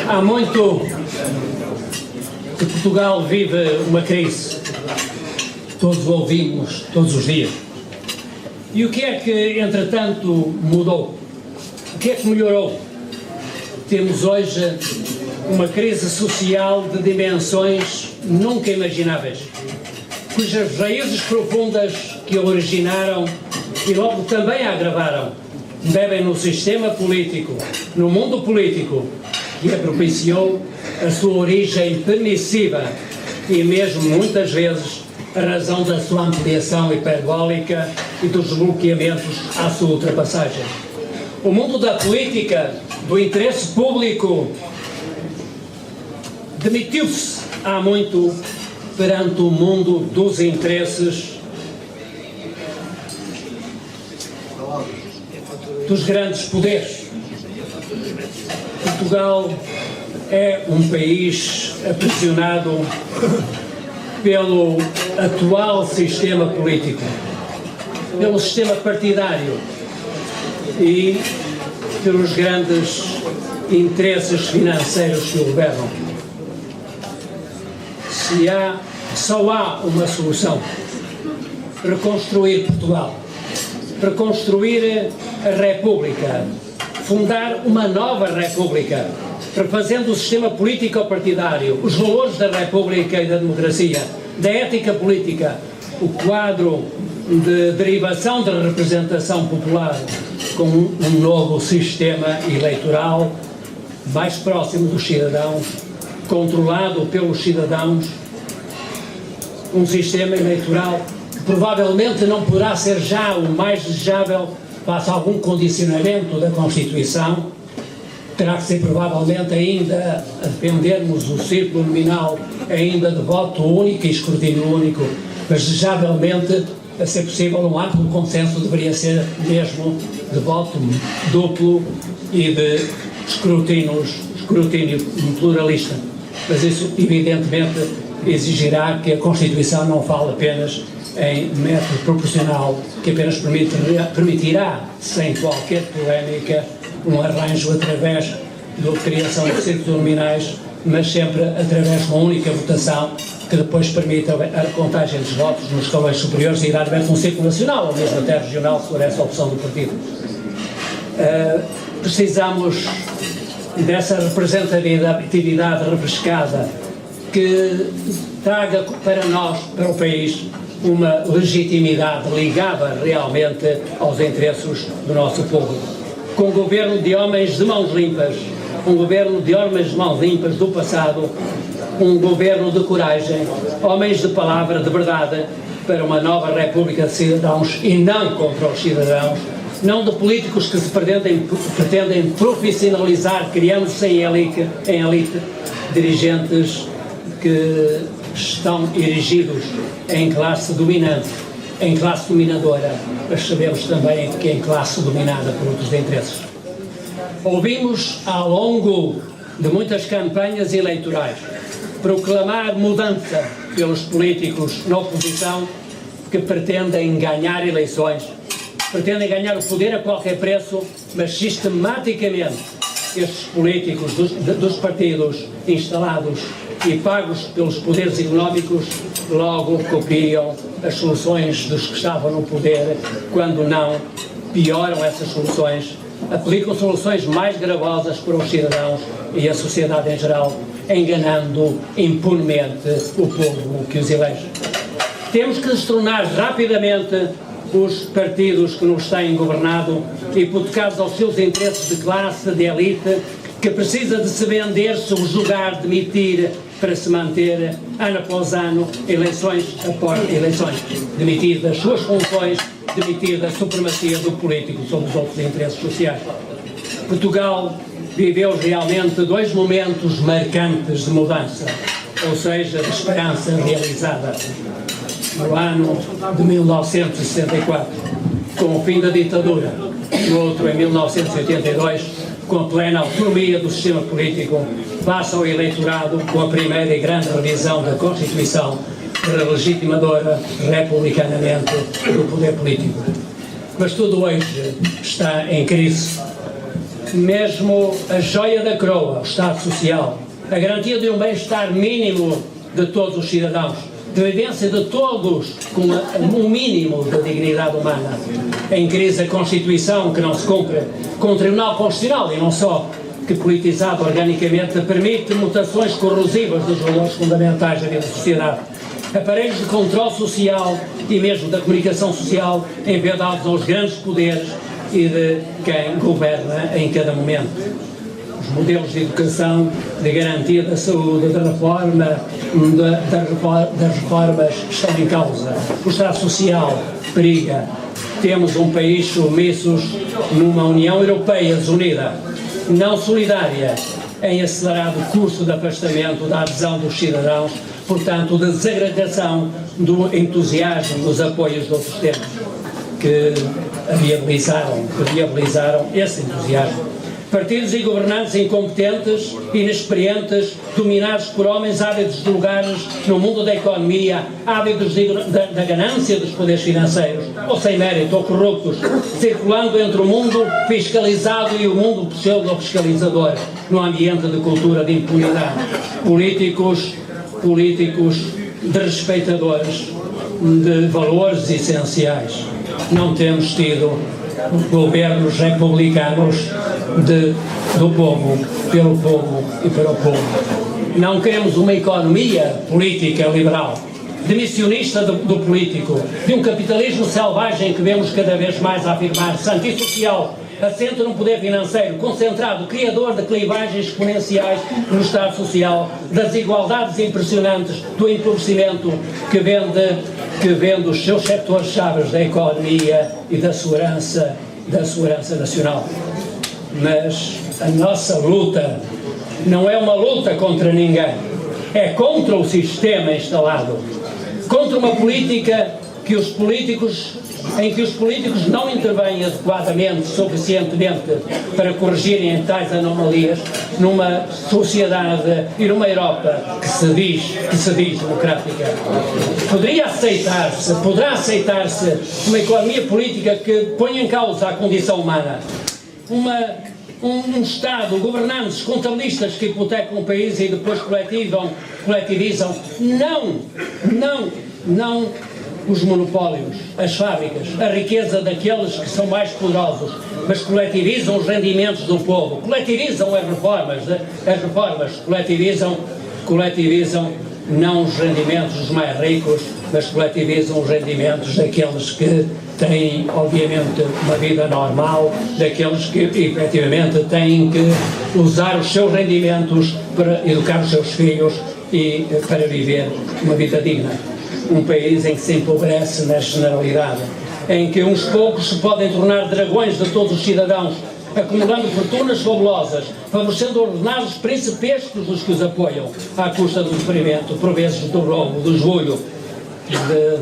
Há muito que Portugal vive uma crise. Todos ouvimos todos os dias. E o que é que, entretanto, mudou? O que é que melhorou? Temos hoje uma crise social de dimensões nunca imagináveis, cujas raízes profundas que a originaram e logo também a agravaram, bebem no sistema político, no mundo político, que a propiciou a sua origem permissiva e mesmo, muitas vezes, a razão da sua ampliação hiperbólica e dos bloqueamentos à sua ultrapassagem. O mundo da política, do interesse público, demitiu-se há muito perante o mundo dos interesses dos grandes poderes. Portugal é um país aprisionado pelo atual sistema político, pelo sistema partidário e pelos grandes interesses financeiros que o governam. Só há uma solução: reconstruir Portugal, reconstruir a República, fundar uma nova República, refazendo o sistema político-partidário, os valores da República e da democracia, da ética política, o quadro de derivação da representação popular com um novo sistema eleitoral mais próximo dos cidadãos, controlado pelos cidadãos, um sistema eleitoral que provavelmente não poderá ser já o mais desejável face a algum condicionamento da Constituição. Terá que ser provavelmente ainda, a dependermos do círculo nominal, ainda de voto único e escrutínio único, mas desejavelmente, a ser possível, um amplo consenso deveria ser mesmo de voto duplo e de escrutínio pluralista. Mas isso, evidentemente, exigirá que a Constituição não fale apenas em método proporcional, que apenas permitirá, sem qualquer polémica, um arranjo através da criação de círculos nominais, mas sempre através de uma única votação que depois permita a contagem dos votos nos escalões superiores e irá através de um círculo nacional, ou mesmo até regional, se for essa a opção do partido. Precisamos dessa representatividade refrescada que traga para nós, para o país, uma legitimidade ligada realmente aos interesses do nosso povo. Com um governo de homens de mãos limpas, um governo de homens de mãos limpas do passado, um governo de coragem, homens de palavra, de verdade, para uma nova República de cidadãos e não contra os cidadãos, não de políticos que se pretendem profissionalizar, criando-se em elite, dirigentes que estão erigidos em classe dominante, em classe dominadora, mas sabemos também que em classe dominada por outros interesses. Ouvimos ao longo de muitas campanhas eleitorais proclamar mudança pelos políticos na oposição que pretendem ganhar eleições, pretendem ganhar o poder a qualquer preço, mas sistematicamente estes políticos dos partidos instalados e pagos pelos poderes económicos logo copiam as soluções dos que estavam no poder, quando não pioram essas soluções, aplicam soluções mais gravosas para os cidadãos e a sociedade em geral, enganando impunemente o povo que os elege. Temos que destronar rapidamente os partidos que nos têm governado, hipotecados aos seus interesses de classe, de elite, que precisa de se vender, subjugar, demitir, para se manter, ano após ano, eleições após eleições, demitir das suas funções, demitir da supremacia do político sobre os outros interesses sociais. Portugal viveu realmente dois momentos marcantes de mudança, ou seja, de esperança realizada. No ano de 1964, com o fim da ditadura, no outro em 1982, com a plena autonomia do sistema político, face ao eleitorado, com a primeira e grande revisão da Constituição, legitimadora republicanamente do poder político. Mas tudo hoje está em crise. mesmo a joia da coroa, o Estado Social, a garantia de um bem-estar mínimo de todos os cidadãos, de vivência de todos com um mínimo de dignidade humana. Em crise a Constituição, que não se cumpre, com o Tribunal Constitucional, e não só, que politizado organicamente permite mutações corrosivas dos valores fundamentais da vida da sociedade. Aparelhos de controle social e mesmo da comunicação social envedados aos grandes poderes e de quem governa em cada momento. Os modelos de educação, de garantia da saúde, da reforma, das reformas estão em causa. O Estado Social periga. Temos um país submissos numa União Europeia desunida, não solidária, em acelerado curso de afastamento da adesão dos cidadãos, portanto, de desagregação do entusiasmo dos apoios de outros tempos que viabilizaram esse entusiasmo. Partidos e governantes incompetentes, inexperientes, dominados por homens ávidos de lugares no mundo da economia, ávidos da ganância dos poderes financeiros, ou sem mérito, ou corruptos, circulando entre o mundo fiscalizado e o mundo pseudo-fiscalizador, num ambiente de cultura de impunidade. Políticos desrespeitadores de valores essenciais. Não temos tido governos republicanos do povo, pelo povo e para o povo. Não queremos uma economia política liberal, demissionista do político, de um capitalismo selvagem que vemos cada vez mais a afirmar-se antissocial, assente num poder financeiro concentrado, criador de clivagens exponenciais no Estado Social, das desigualdades impressionantes, do empobrecimento que vende os seus setores-chave da economia e da segurança nacional. Mas a nossa luta não é uma luta contra ninguém, é contra o sistema instalado, contra uma política em que os políticos não intervêm adequadamente, suficientemente para corrigirem tais anomalias numa sociedade e numa Europa que se diz democrática. Poderá aceitar-se uma economia política que põe em causa a condição humana, um Estado, governantes, contabilistas que hipotecam o país e depois coletivizam, não os monopólios, as fábricas, a riqueza daqueles que são mais poderosos, mas coletivizam os rendimentos do povo, coletivizam as reformas, coletivizam não os rendimentos dos mais ricos, mas coletivizam os rendimentos daqueles que têm, obviamente, uma vida normal, daqueles que, efetivamente, têm que usar os seus rendimentos para educar os seus filhos e para viver uma vida digna. Um país em que se empobrece na generalidade, em que uns poucos se podem tornar dragões de todos os cidadãos, acumulando fortunas fabulosas, favorecendo ordenados principescos dos que os apoiam, à custa do sofrimento, por vezes do roubo, do esbulho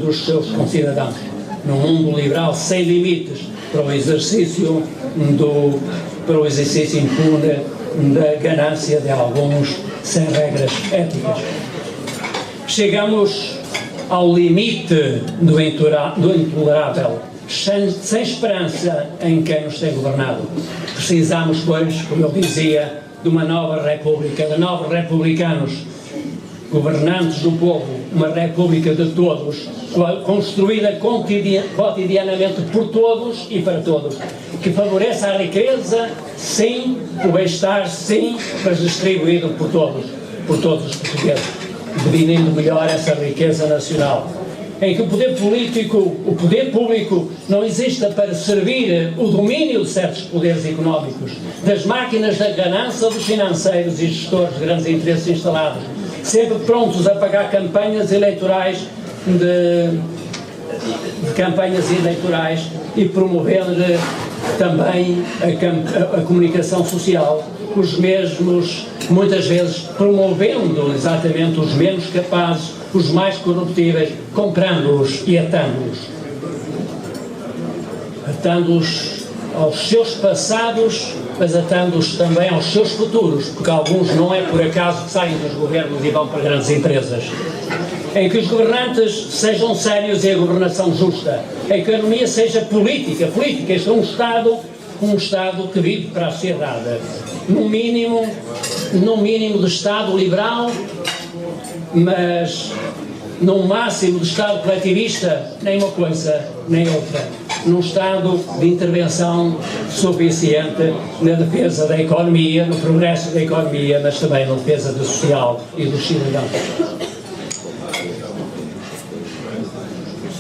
dos seus concidadãos. Num mundo liberal sem limites para o exercício impune da ganância de alguns sem regras éticas. Chegamos ao limite do intolerável, sem esperança em quem nos tem governado. Precisamos, pois, como eu dizia, de uma nova república, de novos republicanos, governantes do povo, uma república de todos, construída cotidianamente por todos e para todos, que favoreça a riqueza, sim, o bem-estar, sim, mas distribuído por todos os portugueses, dividindo melhor essa riqueza nacional, em que o poder público não exista para servir o domínio de certos poderes económicos, das máquinas da ganância dos financeiros e gestores de grandes interesses instalados, sempre prontos a pagar campanhas eleitorais e promovendo também a comunicação social, os mesmos, muitas vezes, promovendo exatamente os menos capazes, os mais corruptíveis, comprando-os e atando-os aos seus passados, mas atando-os também aos seus futuros, porque alguns não é por acaso que saem dos governos e vão para grandes empresas. Em que os governantes sejam sérios e a governação justa, a economia seja política, isto é um Estado um Estado que vive para a sociedade. Num mínimo de Estado liberal, mas num máximo de Estado coletivista, nem uma coisa nem outra. Num Estado de intervenção suficiente na defesa da economia, no progresso da economia, mas também na defesa do social e dos cidadãos.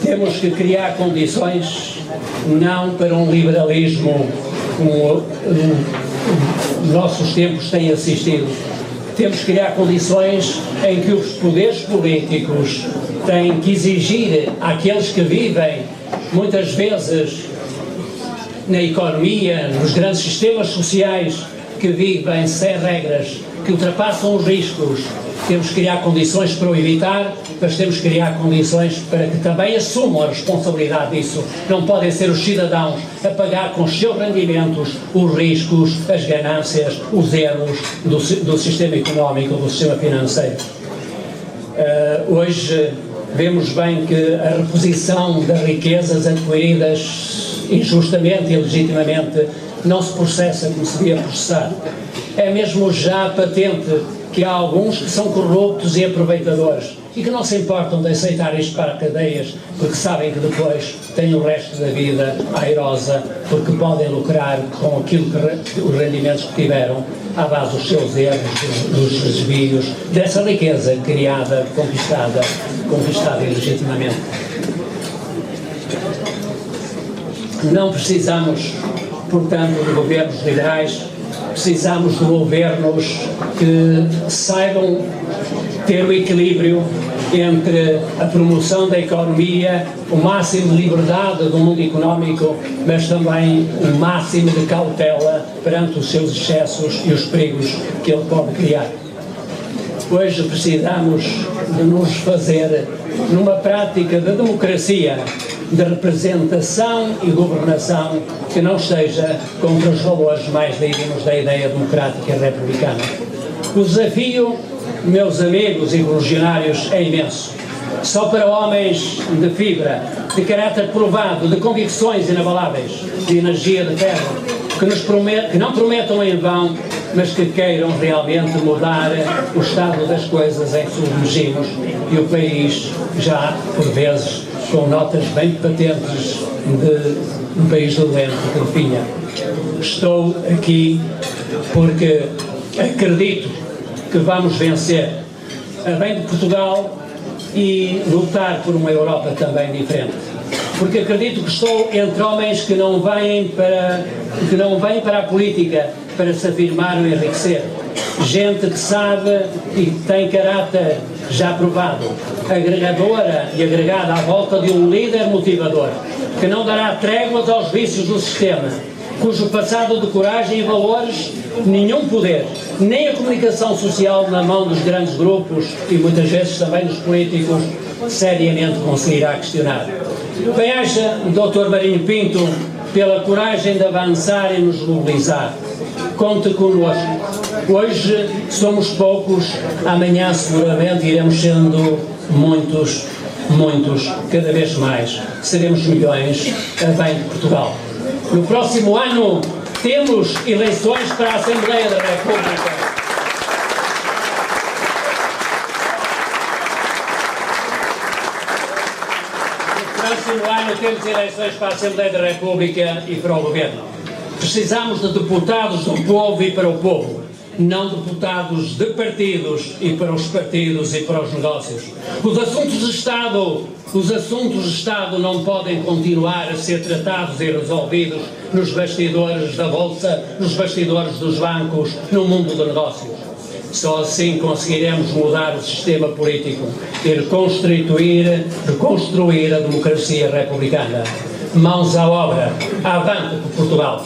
Temos que criar condições não para um liberalismo como nossos tempos têm assistido. Temos que criar condições em que os poderes políticos têm que exigir àqueles que vivem, muitas vezes, na economia, nos grandes sistemas sociais, que vivem sem regras, que ultrapassam os riscos. Temos que criar condições para o evitar, mas temos que criar condições para que também assumam a responsabilidade disso. Não podem ser os cidadãos a pagar com os seus rendimentos os riscos, as ganâncias, os erros do sistema económico, do sistema financeiro. Hoje vemos bem que a reposição das riquezas adquiridas injustamente e legitimamente não se processa como se devia processar. É mesmo já patente que há alguns que são corruptos e aproveitadores e que não se importam de aceitar isto para cadeias porque sabem que depois têm o resto da vida airosa porque podem lucrar com aquilo que os rendimentos que tiveram à base dos seus erros, dos desvios, dessa riqueza criada, conquistada ilegitimamente. Não precisamos, portanto, de governos liberais, precisamos de governos que saibam ter o equilíbrio entre a promoção da economia, o máximo de liberdade do mundo económico, mas também o máximo de cautela perante os seus excessos e os perigos que ele pode criar. Hoje precisamos de nos fazer numa prática de democracia, de representação e governação que não esteja contra os valores mais dignos da ideia democrática e republicana. O desafio, meus amigos e correligionários, é imenso. Só para homens de fibra, de caráter provado, de convicções inabaláveis, de energia de ferro, que não prometam em vão, mas que queiram realmente mudar o estado das coisas em que submergimos e o país já, por vezes, com notas bem patentes de um país doente que definha. Estou aqui porque acredito que vamos vencer a bem de Portugal e lutar por uma Europa também diferente. Porque acredito que estou entre homens que não vêm para a política para se afirmar ou enriquecer. Gente que sabe e tem caráter já provado, agregadora e agregada à volta de um líder motivador, que não dará tréguas aos vícios do sistema, cujo passado de coragem e valores nenhum poder, nem a comunicação social na mão dos grandes grupos e muitas vezes também dos políticos, seriamente conseguirá questionar. Bem-aja, Dr. Marinho Pinto, pela coragem de avançar e nos mobilizar. Conte connosco. Hoje somos poucos, amanhã seguramente iremos sendo muitos, cada vez mais. Seremos milhões a bem de Portugal. No próximo ano temos eleições para a Assembleia da República. No próximo ano temos eleições para a Assembleia da República e para o Governo. Precisamos de deputados do povo e para o povo, não deputados de partidos e para os partidos e para os negócios. Os assuntos de Estado não podem continuar a ser tratados e resolvidos nos bastidores da Bolsa, nos bastidores dos bancos, no mundo do negócio. Só assim conseguiremos mudar o sistema político e reconstruir a democracia republicana. Mãos à obra. Avante por Portugal!